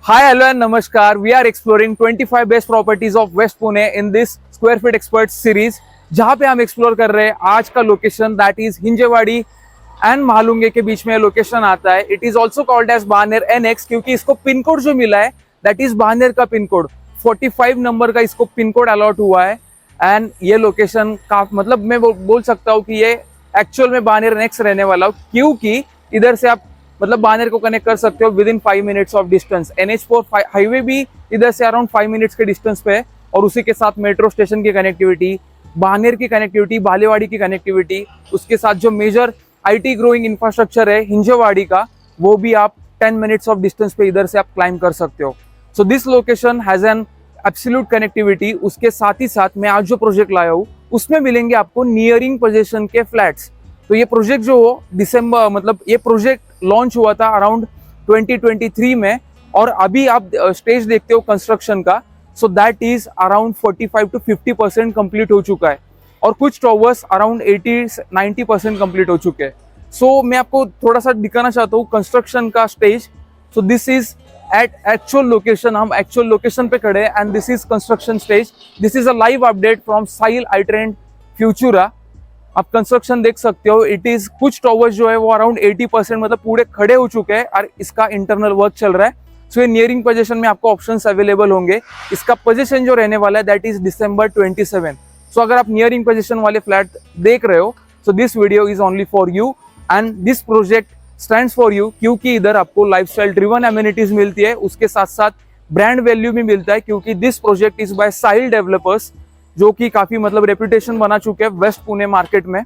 Hi, hello and namaskar. We are exploring 25 best properties of West Pune in this Square Feet Experts series, जहां पे हम explore कर रहे हैं आज का location that is Hinjewadi and Mahalunge के बीच में लोकेशन आता है. It is also called as Baner NX क्योंकि इसको पिन कोड जो मिला है दैट इज बानेर का पिन कोड 45 नंबर का इसको पिन कोड अलॉट हुआ है. एंड ये लोकेशन का मतलब मैं बोल सकता हूँ कि ये एक्चुअल में बानेर NX रहने वाला हूँ क्योंकि इधर से आप मतलब बानेर को कनेक्ट कर सकते हो within 5 minutes of distance. NH4 highway भी इधर से अराउंड 5 मिनट्स के डिस्टेंस पे है और उसी के साथ मेट्रो स्टेशन की कनेक्टिविटी, बानेर की कनेक्टिविटी, बालेवाड़ी की कनेक्टिविटी, उसके साथ जो मेजर IT ग्रोइंग इंफ्रास्ट्रक्चर है हिंजेवाड़ी का वो भी आप 10 मिनट्स ऑफ डिस्टेंस पे इधर से आप क्लाइम कर सकते हो. So this location has an absolute connectivity. उसके साथ ही साथ मैं आज जो प्रोजेक्ट लाया हूँ उसमें मिलेंगे आपको नियरिंग पोजीशन के फ्लैट्स. तो ये प्रोजेक्ट जो हो दिसंबर मतलब ये प्रोजेक्ट लॉन्च हुआ था अराउंड 2023 में और अभी आप स्टेज देखते हो कंस्ट्रक्शन का. So that is around 45 to 50% complete हो चुका है और कुछ टॉवर्स अराउंड 80-90% कंप्लीट हो चुके हैं. सो मैं आपको थोड़ा सा दिखाना चाहता हूँ कंस्ट्रक्शन का stage. So this is at actual location, हम एक्चुअल लोकेशन पे खड़े हैं and this is construction stage. This is a live update from Sahil iTrend Futura. आप कंस्ट्रक्शन देख सकते हो. इट इज कुछ टॉवर्स जो है वो अराउंड 80% मतलब पूरे खड़े हो चुके हैं और इसका इंटरनल वर्क चल रहा है. सो ये नियरिंग पोजीशन में आपको ऑप्शंस अवेलेबल होंगे. इसका पोजीशन जो रहने वाला है दैट इज December 27. सो अगर आप नियरिंग पोजीशन वाले फ्लैट देख रहे हो so this video is only for you and this project stands for you क्योंकि इधर आपको लाइफस्टाइल ड्रिवन एमिनिटीज मिलती है. उसके साथ साथ ब्रांड वैल्यू भी मिलता है क्योंकि this project is by Sahil developers जो कि काफी मतलब रेपुटेशन बना चुके हैं वेस्ट पुणे मार्केट में.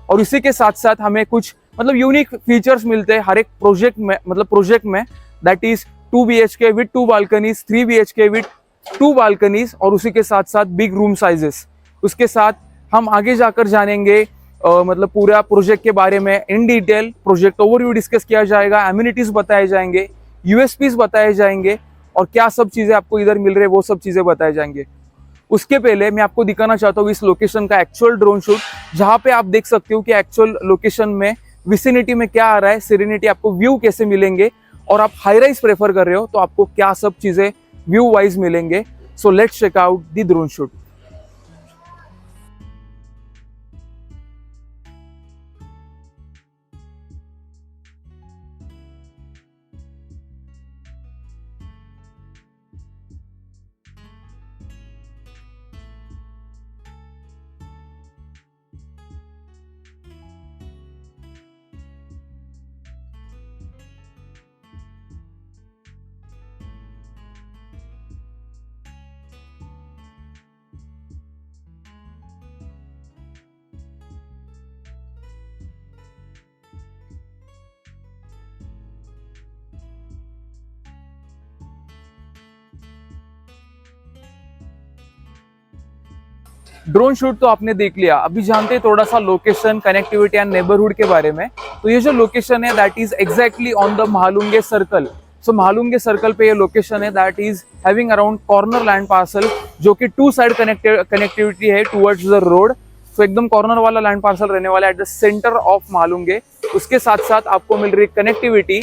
और इसी के साथ साथ हमें कुछ मतलब यूनिक फीचर्स मिलते हैं हर एक प्रोजेक्ट में मतलब प्रोजेक्ट में that is 2 BHK with 2 balconies, 3 BHK with 2 balconies और उसी के साथ साथ बिग रूम साइजेस. उसके साथ हम आगे जाकर जानेंगे मतलब पूरा प्रोजेक्ट के बारे में in detail. Project overview discuss किया जाएगा, एमिनिटीज बताए जाएंगे, USPs बताए जाएंगे और क्या सब चीजें आपको इधर मिल रहे हैं वो सब चीजें बताए जाएंगे. उसके पहले मैं आपको दिखाना चाहता हूँ इस लोकेशन का एक्चुअल ड्रोन शूट जहां पे आप देख सकते हो कि एक्चुअल लोकेशन में विसिनिटी में क्या आ रहा है, सेरेनिटी आपको व्यू कैसे मिलेंगे और आप हाई राइज प्रेफर कर रहे हो तो आपको क्या सब चीजें व्यू वाइज मिलेंगे. So let's check out the drone shoot. Drone shoot तो आपने देख लिया. अभी जानते हैं थोड़ा सा लोकेशन, कनेक्टिविटी एंड नेबरहुड के बारे में. तो ये जो लोकेशन है that is exactly on the Mahalunge circle. So Mahalunge circle पे ये लोकेशन है that is having around corner land parcel जो कि 2 साइड कनेक्टिविटी है टुवर्ड्स द रोड. सो एकदम कॉर्नर वाला लैंड पार्सल रहने वाला है at the centre of Mahalunge. उसके साथ साथ आपको मिल रही connectivity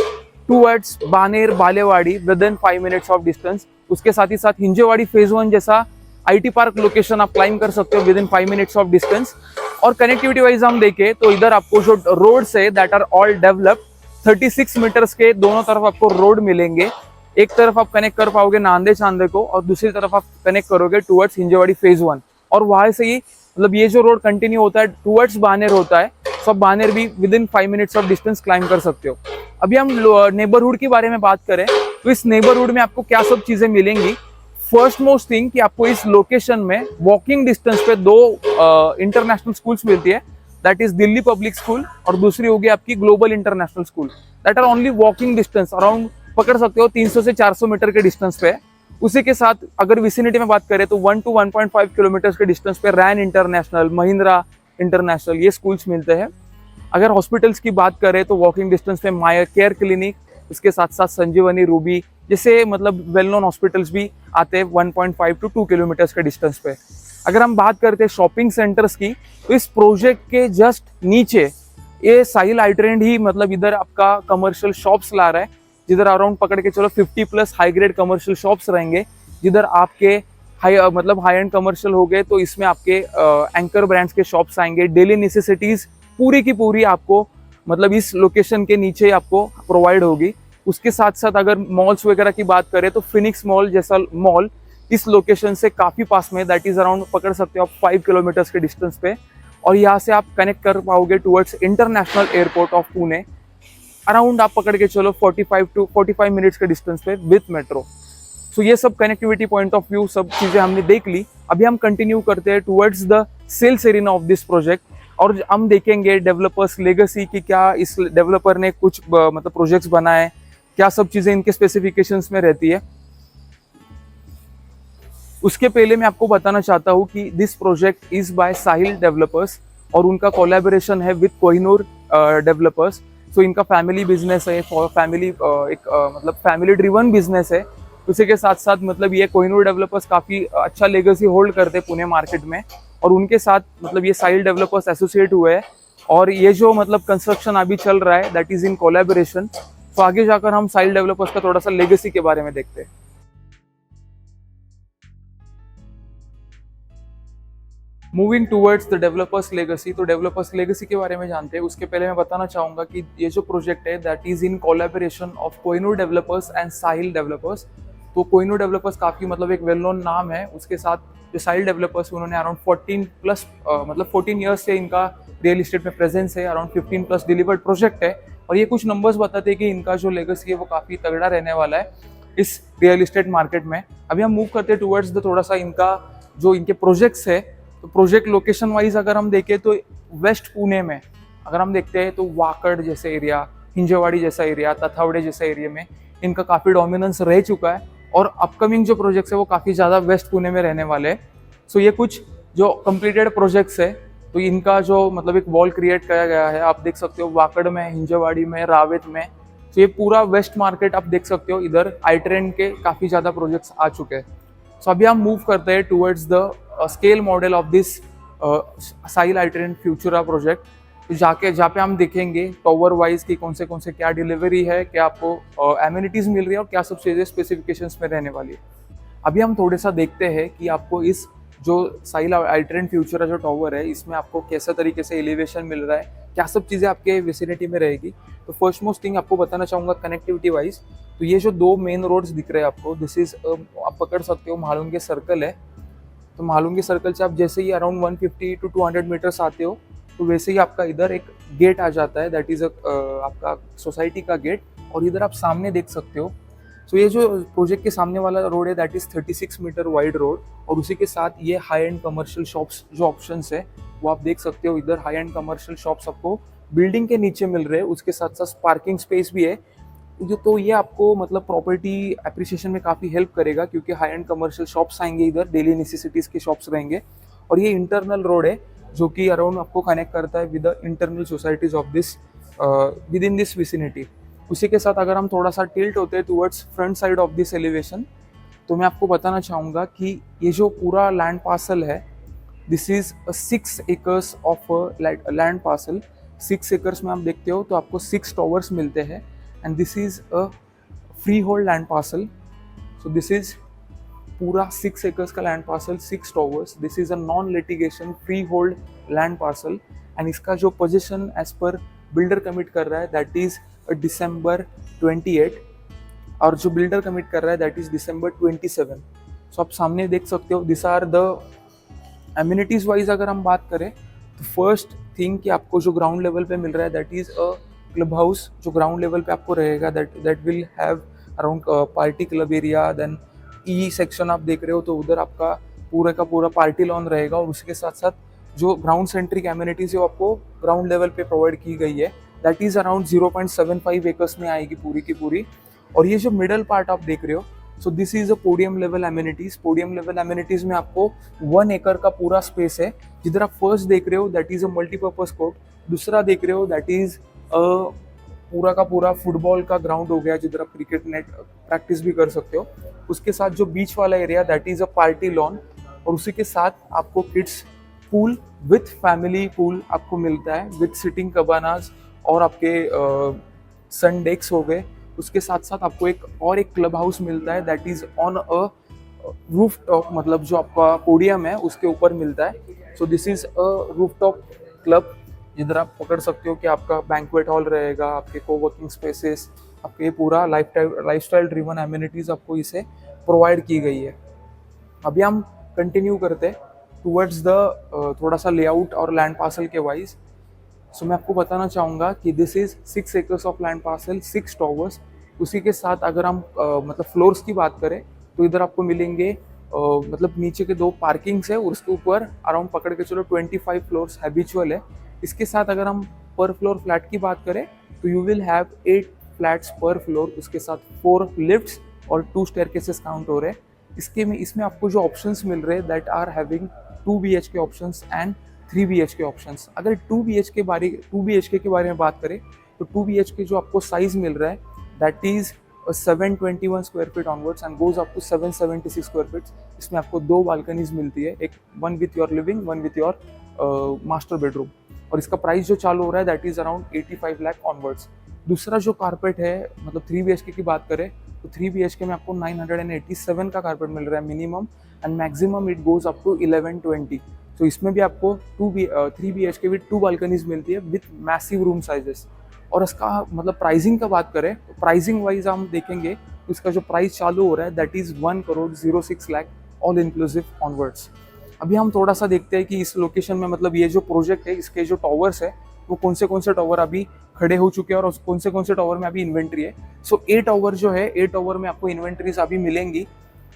towards Baner, Balewadi with in 5 minutes of distance. उसके साथ ही साथ हिंजेवाड़ी फेज 1 जैसा IT पार्क लोकेशन आप क्लाइम कर सकते हो within 5 minutes of distance. और कनेक्टिविटी वाइज हम देखें तो इधर आपको जो रोड्स है that are all developed 36 metres के दोनों तरफ आपको रोड मिलेंगे. एक तरफ आप कनेक्ट कर पाओगे नांदे चांदे को और दूसरी तरफ आप कनेक्ट करोगे टुवर्ड्स हिंजेवाड़ी फेज 1 और वहां से ही मतलब ये जो रोड कंटिन्यू होता है टुवर्ड्स बानेर होता है. सो आप बानेर भी with in 5 minutes of distance climb कर सकते हो. अभी हम नेबरहुड के बारे में बात करें तो इस नेबरहुड में आपको क्या सब चीजें मिलेंगी. फर्स्ट मोस्ट थिंग कि आपको इस लोकेशन में वॉकिंग डिस्टेंस पे 2 इंटरनेशनल स्कूल्स मिलती है that is Delhi public school और दूसरी होगी आपकी global international school that are only walking distance around पकड़ सकते हो 300 से 400 मीटर के डिस्टेंस पे. उसी के साथ अगर विसिनिटी में बात करें तो 1 to 1.5 किलोमीटर के डिस्टेंस पे रैन इंटरनेशनल, महिंद्रा इंटरनेशनल ये स्कूल्स मिलते हैं. अगर हॉस्पिटल्स की बात करें तो वॉकिंग डिस्टेंस पे मायर केयर क्लिनिक, उसके साथ साथ संजीवनी, रूबी जैसे मतलब वेल नोन हॉस्पिटल्स भी आते हैं 1.5 to 2 किलोमीटर्स के डिस्टेंस पे. अगर हम बात करते हैं शॉपिंग सेंटर्स की तो इस प्रोजेक्ट के जस्ट नीचे ये साहिल iTrend ही मतलब इधर आपका कमर्शियल शॉप्स ला रहा है जिधर अराउंड पकड़ के चलो 50+ हाई ग्रेड कमर्शियल शॉप्स रहेंगे, जिधर आपके मतलब हाई एंड कमर्शियल हो गए तो इसमें आपके एंकर ब्रांड्स के शॉप्स आएंगे। डेली नेसेसिटीज पूरी की पूरी आपको मतलब इस लोकेशन के नीचे आपको प्रोवाइड होगी। उसके साथ साथ अगर मॉल्स वगैरह की बात करें तो फिनिक्स मॉल जैसा मॉल इस लोकेशन से काफी पास में, दैट इज अराउंड पकड़ सकते हो आप 5 किलोमीटर्स के डिस्टेंस पे, और यहाँ से आप कनेक्ट कर पाओगे towards international airport of Pune. Around आप पकड़ के चलो 45 मिनट्स के डिस्टेंस पे विथ मेट्रो। सो ये सब कनेक्टिविटी पॉइंट ऑफ व्यू सब चीजें हमने देख ली। अभी हम कंटिन्यू करते हैं towards the sales arena of this project, और हम देखेंगे डेवलपर्स लेगेसी की, क्या इस डेवलपर ने कुछ मतलब प्रोजेक्ट्स बनाए, क्या सब चीजें इनके स्पेसिफिकेशंस में रहती है। उसके पहले मैं आपको बताना चाहता हूँ कि this project is by Sahil developers, और उनका कोलैबोरेशन है विद कोहिनूर डेवलपर्स। सो इनका फैमिली बिजनेस है, फैमिली मतलब फैमिली ड्रिवन बिजनेस है। उसी के साथ साथ मतलब ये कोहिनूर डेवलपर्स काफी अच्छा लेगेसी होल्ड करते हैं पुणे मार्केट में, और उनके साथ मतलब ये साहिल डेवलपर्स एसोसिएट हुए हैं, और ये जो मतलब कंस्ट्रक्शन अभी चल रहा है दैट इज इन कोलैबोरेशन। तो आगे जाकर हम साहिल डेवलपर्स का थोड़ा सा लेगेसी के बारे में देखते हैं। Moving towards the developers legacy, तो डेवलपर्स लेगेसी के बारे में जानते हैं। उसके पहले मैं बताना चाहूंगा कि ये जो प्रोजेक्ट है that is in collaboration of Kohinoor developers and Sahil developers. तो कोहिनूर डेवलपर्स काफी मतलब एक वेल नोन नाम है। उसके साथ जो साहिल डेवलपर्स उन्होंने अराउंड 14+ मतलब 14 ईयर्स से इनका रियल इस्टेट में प्रेजेंस है, अराउंड 15+ डिलीवर्ड प्रोजेक्ट है, और ये कुछ नंबर्स बताते हैं कि इनका जो लेगेसी है वो काफी तगड़ा रहने वाला है इस रियल इस्टेट मार्केट में। अभी हम मूव करते हैं टूवर्ड्स द थोड़ा सा इनका जो इनके प्रोजेक्ट्स है। तो प्रोजेक्ट लोकेशन वाइज अगर हम देखें तो वेस्ट पुणे में अगर हम देखते हैं तो वाकड़ जैसे एरिया, हिंजेवाड़ी जैसा एरिया, तथावड़े जैसा एरिया में इनका काफ़ी डोमिनेंस रह चुका है, और अपकमिंग जो प्रोजेक्ट्स है वो काफ़ी ज़्यादा वेस्ट पुणे में रहने वाले हैं। सो ये कुछ जो कंप्लीटेड प्रोजेक्ट्स है, तो इनका जो मतलब एक वॉल क्रिएट किया गया है, आप देख सकते हो वाकड़ में, हिंजेवाड़ी में, रावेत में। तो ये पूरा वेस्ट मार्केट आप देख सकते हो, इधर आई ट्रेंड के काफ़ी ज़्यादा प्रोजेक्ट्स आ चुके हैं। सो अभी हम मूव करते हैं towards the scale model of this Sahil I trend Futura project. तो जहाँ पे हम देखेंगे टॉवर वाइज की कौन से क्या डिलीवरी है, क्या आपको एमिनिटीज मिल रही है, और क्या सब चीज़ें स्पेसिफिकेशंस में रहने वाली है। अभी हम थोड़ा सा देखते हैं कि आपको इस जो साहिल आई ट्रेंड फ्यूचरा जो टॉवर है इसमें आपको कैसा तरीके से एलिवेशन मिल रहा है, क्या सब चीज़ें आपके विसिनिटी में रहेगी। तो फर्स्ट मोस्ट थिंग आपको बताना चाहूँगा कनेक्टिविटी वाइज, तो ये जो 2 मेन रोड्स दिख रहे हैं आपको, दिस इज आप पकड़ सकते हो महालुंगे सर्कल है। तो महालुंगी सर्कल से आप जैसे ही अराउंड 150 to 200 मीटर्स आते हो तो वैसे ही आपका इधर एक गेट आ जाता है, दैट इज आपका सोसाइटी का गेट, और इधर आप सामने देख सकते हो। सो ये जो प्रोजेक्ट के सामने वाला रोड है that is 36 metre wide road, और उसी के साथ ये हाई एंड कमर्शियल शॉप्स जो ऑप्शंस है वो आप देख सकते हो। इधर हाई एंड कमर्शियल शॉप्स आपको बिल्डिंग के नीचे मिल रहे हैं, उसके साथ साथ पार्किंग स्पेस भी है। तो ये आपको मतलब प्रॉपर्टी एप्रिसिएशन में काफ़ी हेल्प करेगा, क्योंकि हाई एंड कमर्शियल शॉप्स आएंगे इधर, डेली नेसेसिटीज़ के शॉप्स रहेंगे, और ये इंटरनल रोड है जो कि अराउंड आपको कनेक्ट करता है with the internal societies of this with in this vicinity. उसी के साथ अगर हम थोड़ा सा टिल्ट होते हैं towards front side of this elevation, तो मैं आपको बताना चाहूँगा कि ये जो पूरा लैंड पार्सल है this is 6 acres of land parcel. 6 acres में आप देखते हो तो आपको 6 टॉवर्स मिलते हैं, and this is a freehold land parcel. So this is पूरा 6 acres का land parcel, 6 towers. This is a non-litigation freehold land parcel, and इसका जो possession as per builder commit कर रहा है that is December 28, और जो builder commit कर रहा है that is December 27. So आप सामने देख सकते हो, these are the amenities wise अगर हम बात करें तो फर्स्ट थिंग कि आपको जो ग्राउंड लेवल पे मिल रहा है that is a club house, जो ग्राउंड लेवल पे आपको रहेगा that will have around party club area. Then E section आप देख रहे हो तो उधर आपका पूरा का पूरा पार्टी लॉन रहेगा, और उसके साथ साथ जो ग्राउंड सेंट्रिक एमिनिटीज है वो आपको ग्राउंड लेवल पे प्रोवाइड की गई है, दैट इज अराउंड 0.75 एकर्स में आएगी पूरी की पूरी। और ये जो मिडल पार्ट आप देख रहे हो, सो this is a podium level amenities. Podium level amenities में आपको 1 एकड़ का पूरा स्पेस है, जिधर आप फर्स्ट देख रहे हो that is a multipurpose court, दूसरा देख रहे हो दैट इज पूरा का पूरा फुटबॉल का ग्राउंड हो गया जिधर आप क्रिकेट नेट प्रैक्टिस भी कर सकते हो। उसके साथ जो बीच वाला area that is a party lawn, और उसी के साथ आपको kids pool with family pool आपको मिलता है विथ सिटिंग कबानाज, और आपके सन डेक्स हो गए, उसके साथ साथ आपको एक क्लब हाउस मिलता है that is on a roof top, मतलब जो आपका पोडियम है उसके ऊपर मिलता है। सो this is a roof top club, जिधर आप पकड़ सकते हो कि आपका बैंक्वेट हॉल रहेगा, आपके कोवर्किंग स्पेसेस, आपके पूरा लाइफस्टाइल ड्रिवन एमिनिटीज आपको इसे प्रोवाइड की गई है। अभी हम कंटिन्यू करते टूवर्ड्स द थोड़ा सा लेआउट और लैंड पार्सल के वाइज। सो मैं आपको बताना चाहूँगा कि this is 6 acres of land parcel, 6 towers. उसी के साथ अगर हम मतलब फ्लोर्स की बात करें तो इधर आपको मिलेंगे मतलब नीचे के 2 पार्किंग्स है और उसके ऊपर अराउंड पकड़ के चलो 25 फ्लोर्स हैबिचुअल है। इसके साथ अगर हम पर फ्लोर फ्लैट की बात करें तो यू विल हैव 8 फ्लैट्स पर फ्लोर, उसके साथ 4 लिफ्ट्स और 2 स्टेयरकेसेस काउंट हो रहे हैं। इसमें आपको जो ऑप्शंस मिल रहे हैं that are having 2 BHK options and 3 BHK options. अगर 2 BHK के बारे में बात करें तो 2 BHK जो आपको साइज मिल रहा है that is 721 square feet onwards and goes up to 776 square feet. इसमें आपको 2 बालकनीज मिलती है, one with your living, one with your master bedroom, और इसका प्राइस जो चालू हो रहा है that is around 85 lakh onwards. दूसरा जो कारपेट है, मतलब 3 BHK की बात करें तो 3 BHK में आपको 987 का कारपेट मिल रहा है minimum, and maximum it goes up to 1120। तो इसमें भी आपको 3 BHK विद 2 बालकनीज मिलती है विथ मैसिव रूम साइजेस। और इसका मतलब प्राइसिंग का बात करें तो प्राइसिंग वाइज हम देखेंगे तो इसका जो प्राइस चालू हो रहा है that is 1,06 lakh all inclusive onwards. अभी हम थोड़ा सा देखते हैं कि इस लोकेशन में मतलब ये जो प्रोजेक्ट है इसके जो टॉवर्स है वो कौन से टॉवर अभी खड़े हो चुके हैं और कौन से टॉवर में अभी इन्वेंट्री है। सो ए टॉवर जो है, ए टॉवर में आपको इन्वेंट्रीज अभी मिलेंगी।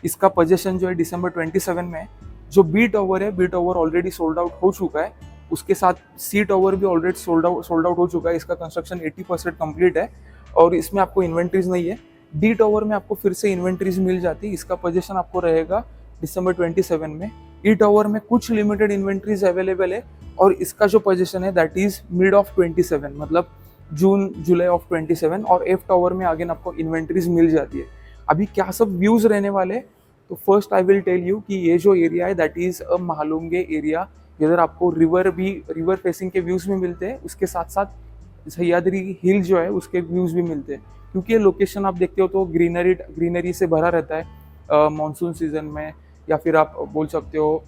इसका पोजीशन जो है दिसंबर 27 में है। जो बी टॉवर है, B tower already sold out हो चुका है। उसके साथ सी टॉवर भी ऑलरेडी सोल्ड आउट हो चुका है। इसका कंस्ट्रक्शन 80% कंप्लीट है और इसमें आपको इन्वेंट्रीज नहीं है। डी टॉवर में आपको फिर से इन्वेंट्रीज मिल जाती है। इसका पोजीशन आपको रहेगा दिसंबर 27 में। ई टॉवर में कुछ लिमिटेड इन्वेंट्रीज अवेलेबल है और इसका जो पोजीशन है दैट इज मिड ऑफ 27, मतलब जून जुलाई ऑफ 27। और एफ टॉवर में आगे आपको इन्वेंट्रीज मिल जाती है। अभी क्या सब व्यूज रहने वाले, तो first I will tell you कि ये जो एरिया है that is a Mahalunge area, जिधर आपको रिवर फेसिंग के व्यूज भी मिलते हैं। उसके साथ साथ सह्याद्री हिल जो है उसके व्यूज भी मिलते हैं, क्योंकि ये लोकेशन आप देखते हो तो ग्रीनरी से भरा रहता है मानसून सीजन में या फिर आप बोल सकते हो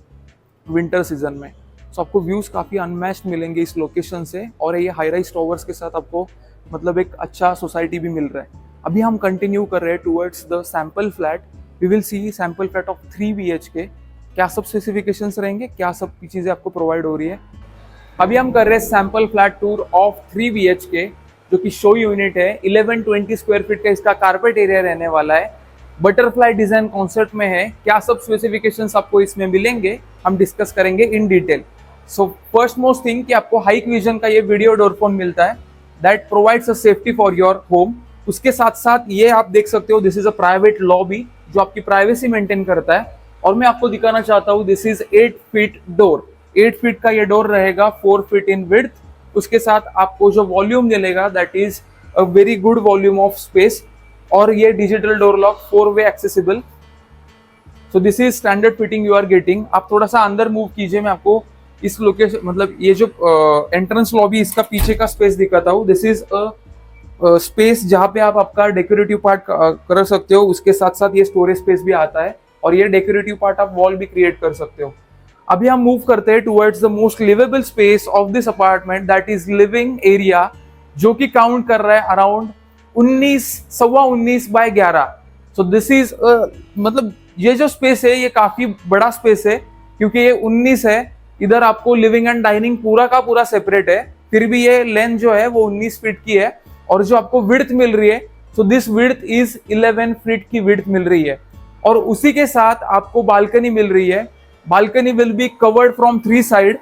विंटर सीजन में। सो आपको व्यूज काफ़ी अनमैच्ड मिलेंगे इस लोकेशन से, और ये हाई राइज टॉवर्स के साथ आपको मतलब एक अच्छा सोसाइटी भी मिल रहा है। अभी हम कंटिन्यू कर रहे हैं towards the sample flat. We will see sample flat of 3 BHK। क्या सब स्पेसिफिकेशंस रहेंगे, क्या सब चीज़ें आपको प्रोवाइड हो रही है। अभी हम कर रहे हैं sample flat tour of 3 BHK, जो कि शो यूनिट है। 1120 स्क्वायर फीट का इसका कारपेट एरिया रहने वाला है। बटरफ्लाई डिजाइन कॉन्सेप्ट में है। क्या सब स्पेसिफिकेशंस आपको इसमें मिलेंगे हम डिस्कस करेंगे in detail. So first most thing कि आपको हाइक विजन का ये वीडियो डोर फोन मिलता है that provides a safety for your home. उसके साथ साथ ये आप देख सकते हो this is a private lobby जो आपकी प्राइवेसी मेंटेन करता है। और मैं आपको दिखाना चाहता हूँ this is 8 feet door. 8 feet का ये डोर रहेगा, 4 फीट इन विड्थ। उसके साथ आपको जो वॉल्यूम मिलेगा that is a very good volume of space, और ये डिजिटल डोर लॉक 4-वे accessible. So this is standard fitting you are getting. आप थोड़ा सा अंदर मूव कीजिए, मैं आपको इस लोकेशन मतलब ये जो एंट्रेंस लॉबी इसका पीछे का स्पेस दिखाता हूँ। दिस इज अ स्पेस जहाँ पे आप आपका डेकोरेटिव पार्ट कर सकते हो। उसके साथ साथ ये स्टोरेज स्पेस भी आता है और ये डेकोरेटिव पार्ट आप वॉल भी क्रिएट कर सकते हो। अभी हम मूव करते हैं towards the most liveable space of this apartment that is living area, जो कि काउंट कर रहा है around 19 by 11। So this is मतलब ये जो स्पेस है ये काफी बड़ा स्पेस है, क्योंकि ये 19 है। इधर आपको लिविंग एंड डाइनिंग पूरा का पूरा सेपरेट है, फिर भी ये लेंथ जो है वो 19 फीट की है। और जो आपको विड्थ मिल रही है, so this width is 11 feet की विड्थ मिल रही है। और उसी के साथ आपको बालकनी मिल रही है। Balcony will be covered from 3 side.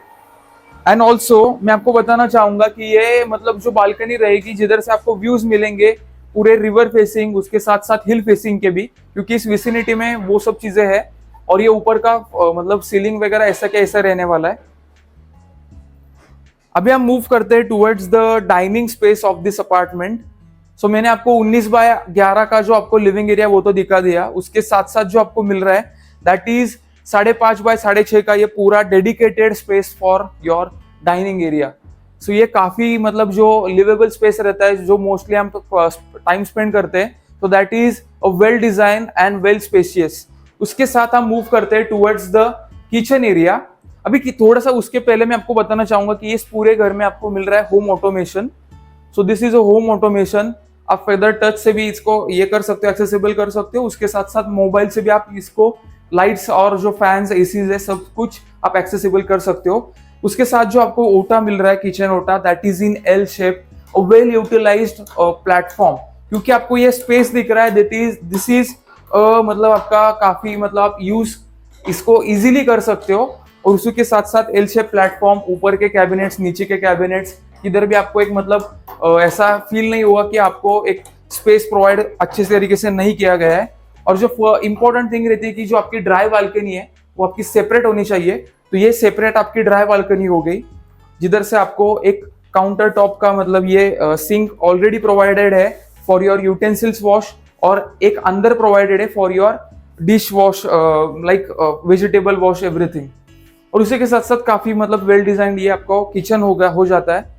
And also मैं आपको बताना चाहूंगा कि ये मतलब जो बालकनी रहेगी जिधर से आपको व्यूज मिलेंगे पूरे रिवर फेसिंग, उसके साथ साथ हिल फेसिंग के भी, क्योंकि इस विसिनिटी में वो सब चीजें हैं। और ये ऊपर का मतलब सीलिंग वगैरह ऐसा क्या ऐसा रहने वाला है। अभी हम मूव करते हैं towards the dining space of this apartment. So मैंने आपको 19 बाय 11 का जो आपको लिविंग एरिया वो तो दिखा दिया। उसके साथ साथ जो आपको मिल रहा है दैट इज 5.5 बाय 6.5 का ये पूरा dedicated space for your dining area. So ये काफी मतलब जो लिवेबल स्पेस रहता है, जो मोस्टली हम टाइम स्पेंड करते हैं, तो that is a well design and well spacious. उसके साथ हम मूव करते हैं टुवर्ड्स द किचन एरिया। अभी थोड़ा सा उसके पहले मैं आपको बताना चाहूंगा कि इस पूरे घर में आपको मिल रहा है home automation. So this is a home automation. आप फेदर टच से भी इसको ये कर सकते हो, एक्सेसिबल कर सकते हो। उसके साथ साथ मोबाइल से भी आप इसको लाइट्स और जो फैंस एसीज है सब कुछ आप एक्सेसिबल कर सकते हो। उसके साथ जो आपको ओटा मिल रहा है, किचन ओटा, that is in L shape, well utilised platform. क्योंकि आपको ये स्पेस दिख रहा है, दिस इज मतलब आपका काफी मतलब आप यूज इसको इजीली कर सकते हो। और उसी के साथ साथ एल शेप प्लेटफॉर्म, ऊपर के कैबिनेट्स, नीचे के कैबिनेट्स, इधर भी आपको एक मतलब ऐसा फील नहीं हुआ कि आपको एक स्पेस प्रोवाइड अच्छे तरीके से नहीं किया गया है। और जो इंपॉर्टेंट थिंग रहती है कि जो आपकी ड्राई बालकनी है वो आपकी सेपरेट होनी चाहिए। तो ये सेपरेट आपकी ड्राई बालकनी हो गई, जिधर से आपको एक काउंटर टॉप का मतलब ये सिंक ऑलरेडी प्रोवाइडेड है फॉर योर यूटेंसिल्स वॉश, और एक अंदर प्रोवाइडेड है for your dish wash, like vegetable wash, everything. और उसी के साथ साथ काफी मतलब वेल डिजाइंड ये आपको किचन हो जाता है।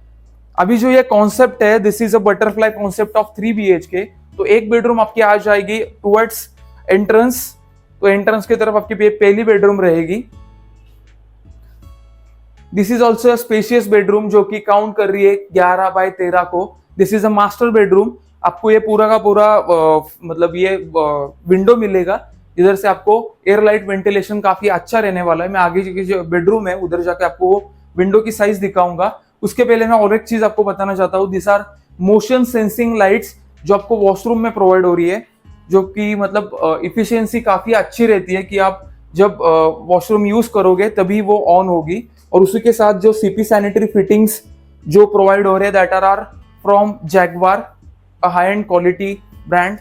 अभी जो ये कॉन्सेप्ट है, this is a butterfly concept of 3 BHK। तो एक बेडरूम आपकी आ जाएगी टुवर्ड्स एंट्रेंस, तो एंट्रेंस की तरफ आपकी पहली बेडरूम रहेगी। This is also a spacious bedroom जो कि काउंट कर रही है 11x13 को। This is a master bedroom. आपको ये पूरा का पूरा मतलब ये विंडो मिलेगा, जिधर से आपको एयर लाइट वेंटिलेशन काफी अच्छा रहने वाला है। मैं आगे की जो बेडरूम है उधर जाके आपको विंडो की साइज दिखाऊंगा। उसके पहले मैं और एक चीज आपको बताना चाहता हूँ, this R motion sensing lights जो आपको वॉशरूम में प्रोवाइड हो रही है, जो कि मतलब इफिशियंसी काफी अच्छी रहती है कि आप जब वॉशरूम यूज करोगे तभी वो ऑन होगी। और उसी के साथ जो सीपी सैनिटरी फिटिंग्स जो प्रोवाइड हो रहे हैं, that are from Jaguar, a high end quality brand.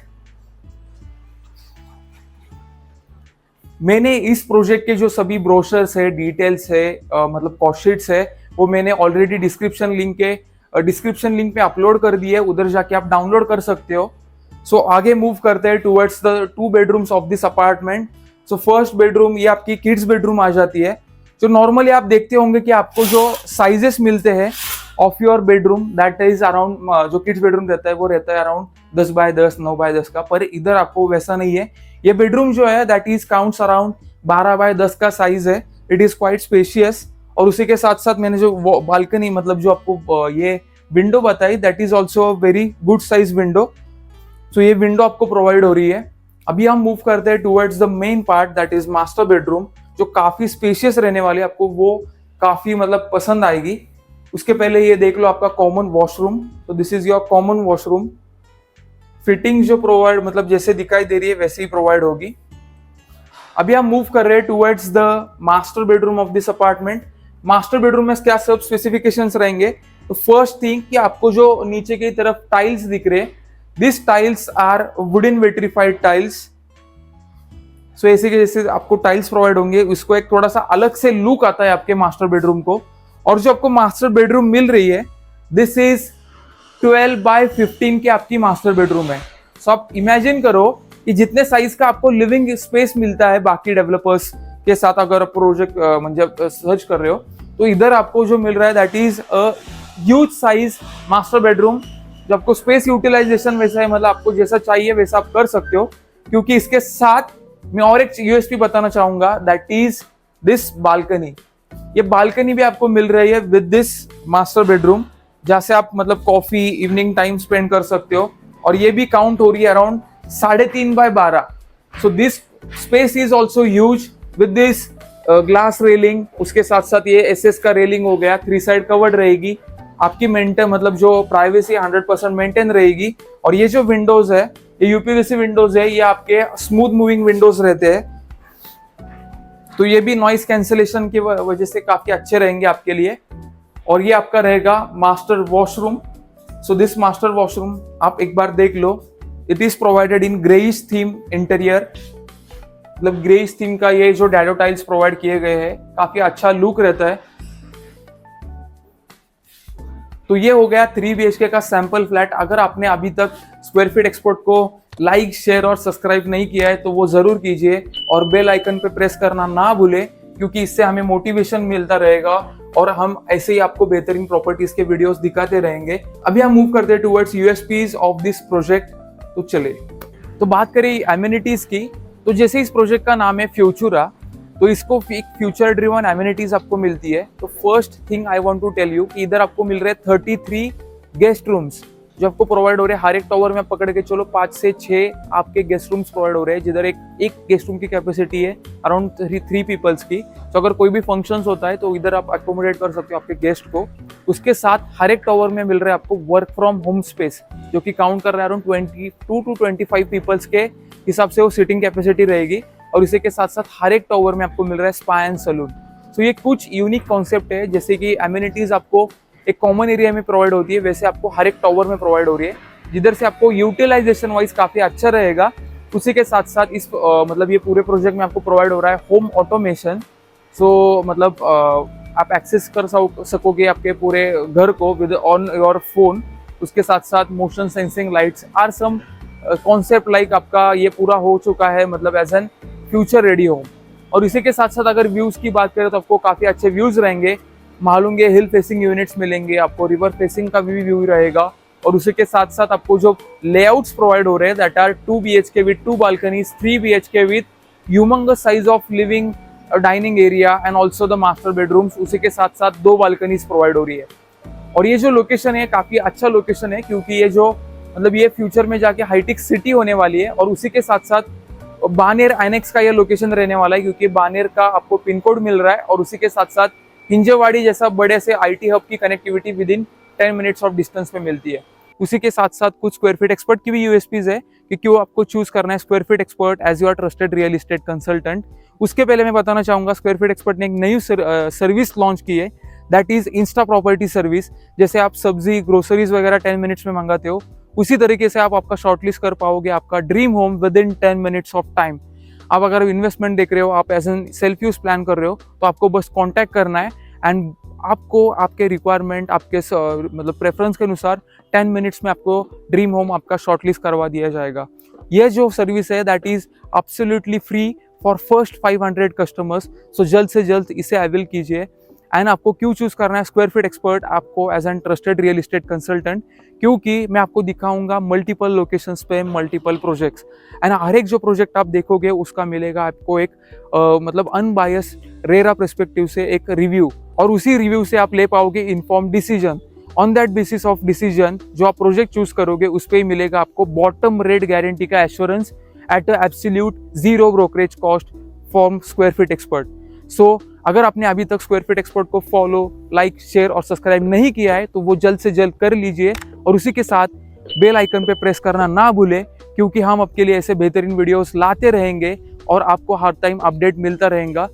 मैंने इस प्रोजेक्ट के जो सभी ब्रोशर्स है, डिटेल्स है, मतलब कॉस्ट शीट्स है, वो मैंने ऑलरेडी डिस्क्रिप्शन लिंक पे अपलोड कर दिए, उधर जाके आप डाउनलोड कर सकते हो। सो आगे मूव करते हैं towards the 2 bedrooms of this apartment. So first bedroom ये आपकी किड्स बेडरूम आ जाती है। जो नॉर्मली आप देखते होंगे कि आपको जो साइजेस मिलते हैं of your bedroom, that is around, जो किड्स बेडरूम रहता है वो रहता है अराउंड 10x10, 9x10 का। पर इधर आपको वैसा नहीं है। ये बेडरूम जो है that is counts around 12x10 का साइज है। It is quite spacious. और उसी के साथ साथ मैंने जो बालकनी मतलब जो आपको ये विंडो बताई, that is also very good size window. So ये विंडो आपको प्रोवाइड हो रही है। अभी हम मूव करते हैं towards the main part, that is master bedroom, जो काफी स्पेशियस रहने वाली है। आपको वो काफी मतलब पसंद आएगी। उसके पहले ये देख लो आपका कॉमन वॉशरूम। तो this is your common washroom. Fitting जो प्रोवाइड मतलब जैसे दिखाई दे रही है वैसे ही प्रोवाइड होगी। अभी हम मूव कर रहे हैं towards the master bedroom of this apartment. Master bedroom में क्या सब स्पेसिफिकेशंस रहेंगे? तो फर्स्ट थिंग कि आपको जो नीचे की तरफ टाइल्स दिख रहे हैं, this tiles are wooden vitrified tiles. So ऐसे के जैसे आपको टाइल्स प्रोवाइड होंगे, उसको एक थोड़ा सा अलग से लुक आता है आपके मास्टर बेडरूम को। और जो आपको मास्टर बेडरूम मिल रही है, दिस इज 12x15 की आपकी मास्टर बेडरूम है। सो आप इमेजिन करो कि जितने साइज का आपको लिविंग स्पेस मिलता है बाकी डेवलपर्स के साथ, अगर प्रोजेक्ट मतलब सर्च कर रहे हो, तो इधर आपको जो मिल रहा है that is a huge size master bedroom. जो आपको स्पेस यूटिलाइजेशन वैसा है, मतलब आपको जैसा चाहिए वैसा आप कर सकते हो। क्योंकि इसके साथ मैं और एक यूएसपी बताना चाहूंगा, दैट इज दिस बालकनी। ये बालकनी भी आपको मिल रही है विद दिस मास्टर बेडरूम, जहां से आप मतलब कॉफी, इवनिंग टाइम स्पेंड कर सकते हो। और ये भी काउंट हो रही है around 3.5x12। So this space is also huge with this glass railing. उसके साथ साथ ये एसएस का रेलिंग हो गया, 3 साइड कवर्ड रहेगी। आपकी मेंटेन मतलब जो प्राइवेसी 100% मेंटेन रहेगी। और ये जो विंडोज है, ये यूपीवीसी विंडोज है, ये आपके स्मूथ मूविंग विंडोज रहते हैं। तो ये भी नॉइस कैंसिलेशन की वजह से काफी अच्छे रहेंगे आपके लिए। और ये आपका रहेगा master washroom. So this master washroom आप एक बार देख लो। It is provided in greyish theme interior, मतलब ग्रेइश थीम का ये जो डैडो टाइल्स प्रोवाइड किए गए हैं, काफी अच्छा लुक रहता है। तो ये हो गया 3 BHK का सैंपल फ्लैट। अगर आपने अभी तक स्क्वायर फीट एक्सपर्ट को लाइक, शेयर और सब्सक्राइब नहीं किया है तो वो जरूर कीजिए। और बेल आइकन पे प्रेस करना ना भूले, क्योंकि इससे हमें मोटिवेशन मिलता रहेगा और हम ऐसे ही आपको बेहतरीन प्रॉपर्टीज के वीडियोस दिखाते रहेंगे। अभी हम मूव करते हैं towards USPs of this project. तो चले, तो बात करें एमिनिटीज की, तो जैसे इस प्रोजेक्ट का नाम है फ्यूचुरा, तो इसको एक फ्यूचर ड्रिवन एमिनिटीज आपको मिलती है। तो first thing I want to tell you कि इधर आपको मिल रहे 33 गेस्ट रूम्स जो आपको प्रोवाइड हो रहे हैं। हर एक टावर में पकड़ के चलो 5 से 6 आपके गेस्ट रूम्स प्रोवाइड हो रहे हैं, जिधर एक गेस्ट रूम की कैपेसिटी है अराउंड 3 पीपल्स की। तो अगर कोई भी फंक्शंस होता है तो इधर आप अकोमोडेट कर सकते हो आपके गेस्ट को। उसके साथ हर एक टावर में मिल रहा है आपको वर्क फ्रॉम होम स्पेस, जो कि काउंट कर रहा है अराउंड 22 to 25 पीपल्स के हिसाब से वो सीटिंग कैपेसिटी रहेगी। और इसी के साथ साथ हर एक टावर में आपको मिल रहा है स्पा एंड सलून। तो ये कुछ यूनिक कॉन्सेप्ट है, जैसे कि एमिनिटीज आपको एक कॉमन एरिया में प्रोवाइड होती है, वैसे आपको हर एक टावर में प्रोवाइड हो रही है, जिधर से आपको यूटिलाइजेशन वाइज काफी अच्छा रहेगा। उसी के साथ साथ इस मतलब ये पूरे प्रोजेक्ट में आपको प्रोवाइड हो रहा है होम ऑटोमेशन। सो मतलब आप एक्सेस कर सकोगे आपके पूरे घर को विद ऑन योर फोन। उसके साथ साथ motion sensing lights are some concept like आपका ये पूरा हो चुका है, मतलब as an future ready home. और इसी के साथ साथ अगर व्यूज की बात करें तो आपको काफी अच्छे व्यूज रहेंगे। महालुंगे हिल फेसिंग यूनिट्स मिलेंगे आपको, रिवर फेसिंग का भी व्यू रहेगा। और उसी के साथ साथ आपको जो लेआउट्स प्रोवाइड हो रहे हैं that are 2 BHK with 2 balconies, 3 BHK with humongous size of living dining area and also the master bedrooms. उसी के साथ साथ 2 बालकनीज प्रोवाइड हो रही है। और ये जो लोकेशन है काफी अच्छा लोकेशन है, क्योंकि ये जो मतलब ये फ्यूचर में जाके हाईटेक सिटी होने वाली है। और उसी के साथ साथ बानेर आइनेक्स का ये लोकेशन रहने वाला है, क्योंकि बानेर का आपको पिन कोड मिल रहा है। और उसी के साथ साथ हिंजेवाड़ी जैसा बड़े से IT हब की connectivity with in 10 minutes of distance में मिलती है। उसी के साथ साथ कुछ स्क्वायर फीट एक्सपर्ट की भी USPs है कि क्यों आपको चूज करना है square feet expert as your trusted real estate consultant. उसके पहले मैं बताना चाहूंगा स्क्वायर फीट एक्सपर्ट ने एक नई सर्विस लॉन्च की है, that is Insta property service. जैसे आप सब्जी ग्रोसरीज वगैरह 10 मिनट्स में मंगाते हो, उसी तरीके से आप आपका शॉर्टलिस्ट कर पाओगे आपका dream home within 10 minutes of time. आप अगर इन्वेस्टमेंट देख रहे हो, आप as an self use plan कर रहे हो, तो आपको बस कॉन्टैक्ट करना है एंड आपको आपके रिक्वायरमेंट आपके मतलब प्रेफरेंस के अनुसार 10 मिनट्स में आपको ड्रीम होम आपका शॉर्टलिस्ट करवा दिया जाएगा। यह जो सर्विस है that is absolutely free for first 500 customers. So जल्द से जल्द इसे अवेल कीजिए। एंड आपको क्यों चूज करना है स्क्वायर फीट एक्सपर्ट आपको as an trusted real estate consultant, क्योंकि मैं आपको दिखाऊंगा मल्टीपल लोकेशंस पे मल्टीपल प्रोजेक्ट्स। एंड हर एक जो प्रोजेक्ट आप देखोगे उसका मिलेगा आपको एक मतलब अनबायस रेरा पर्सपेक्टिव से एक रिव्यू, और उसी रिव्यू से आप ले पाओगे inform decision. On that basis of decision जो आप प्रोजेक्ट चूज करोगे उस पर ही मिलेगा आपको बॉटम रेट गारंटी का assurance at absolute 0 brokerage cost from square feet expert. So अगर आपने अभी तक स्क्वायर फीट एक्सपर्ट को फॉलो, लाइक, शेयर और सब्सक्राइब नहीं किया है तो वो जल्द से जल्द कर लीजिए। और उसी के साथ बेल आइकन पे प्रेस करना ना भूलें, क्योंकि हम आपके लिए ऐसे बेहतरीन वीडियोस लाते रहेंगे और आपको हर टाइम अपडेट मिलता रहेगा।